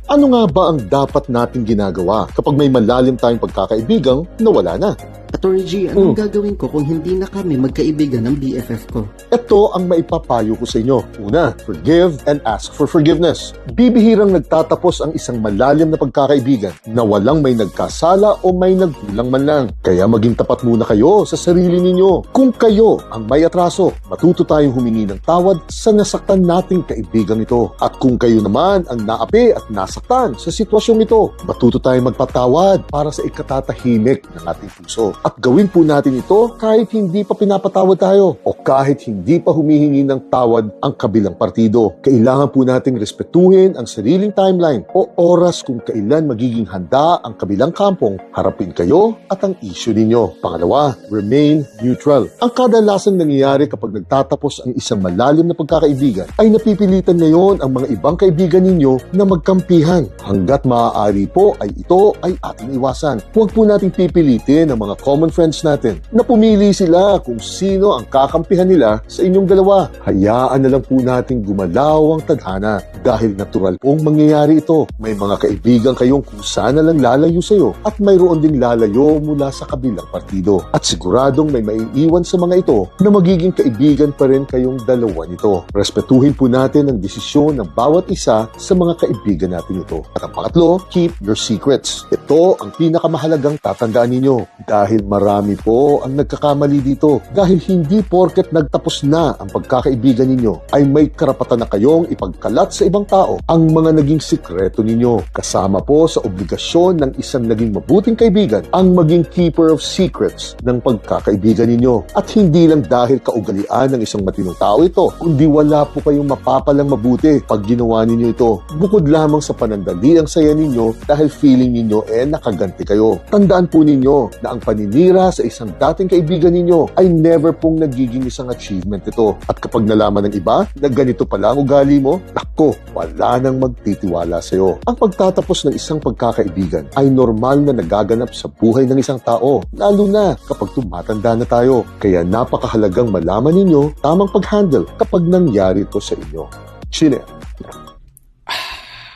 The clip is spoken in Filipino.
Ano nga ba ang dapat nating ginagawa kapag may malalim tayong pagkakaibigang nawala na? Attorney G, anong gagawin ko kung hindi na kami magkaibigan ng BFF ko? Ito ang maipapayo ko sa inyo. Una, forgive and ask for forgiveness. Bibihirang nagtatapos ang isang malalim na pagkakaibigan na walang may nagkasala o may nagkulang man lang. Kaya maging tapat muna kayo sa sarili ninyo. Kung kayo ang may atraso, matuto tayong humingi ng tawad sa nasaktan nating kaibigan ito. At kung kayo naman ang naapi at nasaktan sa sitwasyong ito, matuto tayong magpatawad para sa ikatatahimik ng ating puso. At gawin po natin ito kahit hindi pa pinapatawad tayo o kahit hindi pa humihingi ng tawad ang kabilang partido. Kailangan po nating respetuhin ang sariling timeline o oras kung kailan magiging handa ang kabilang kampong harapin kayo at ang issue ninyo. Pangalawa, remain neutral. Ang kadalasang nangyayari kapag nagtatapos ang isang malalim na pagkakaibigan ay napipilitan ngayon ang mga ibang kaibigan ninyo na magkampihan. Hanggat maaari po ay ito ay ating iwasan. Huwag po nating pipilitin ang mga common friends natin na pumili sila kung sino ang kakampihan nila sa inyong dalawa. Hayaan na lang po nating gumalaw ang tadhana dahil natural pong mangyayari ito. May mga kaibigan kayong kung sana lang lalayo sa iyo at mayroon ding lalayo mula sa kabilang partido. At siguradong may maiiwan sa mga ito na magiging kaibigan pa rin kayong dalawa nito. Respetuhin po natin ang desisyon ng bawat isa sa mga kaibigan natin ito. At ang pangatlo, keep your secrets. Ito ang pinakamahalagang tatandaan ninyo dahil marami po ang nagkakamali dito. Dahil hindi porket nagtapos na ang pagkakaibigan ninyo ay may karapatan na kayong ipagkalat sa ibang tao ang mga naging sikreto ninyo. Kasama po sa obligasyon ng isang naging mabuting kaibigan ang maging keeper of secrets ng pagkakaibigan ninyo. At hindi lang dahil kaugalian ng isang matinong tao ito, kundi wala po kayong mapapalang mabuti pag ginawa ninyo ito. Bukod lamang sa panandali ang saya ninyo dahil feeling ninyo nakaganti kayo. Tandaan po ninyo na ang paninira sa isang dating kaibigan ninyo ay never pong nagiging isang achievement ito. At kapag nalaman ng iba na ganito pala ang ugali mo, nako, wala nang magtitiwala sa iyo. Ang pagtatapos ng isang pagkakaibigan ay normal na nagaganap sa buhay ng isang tao, lalo na kapag tumatanda na tayo. Kaya napakahalagang malaman ninyo tamang pag-handle kapag nangyari ito sa inyo. Chinel.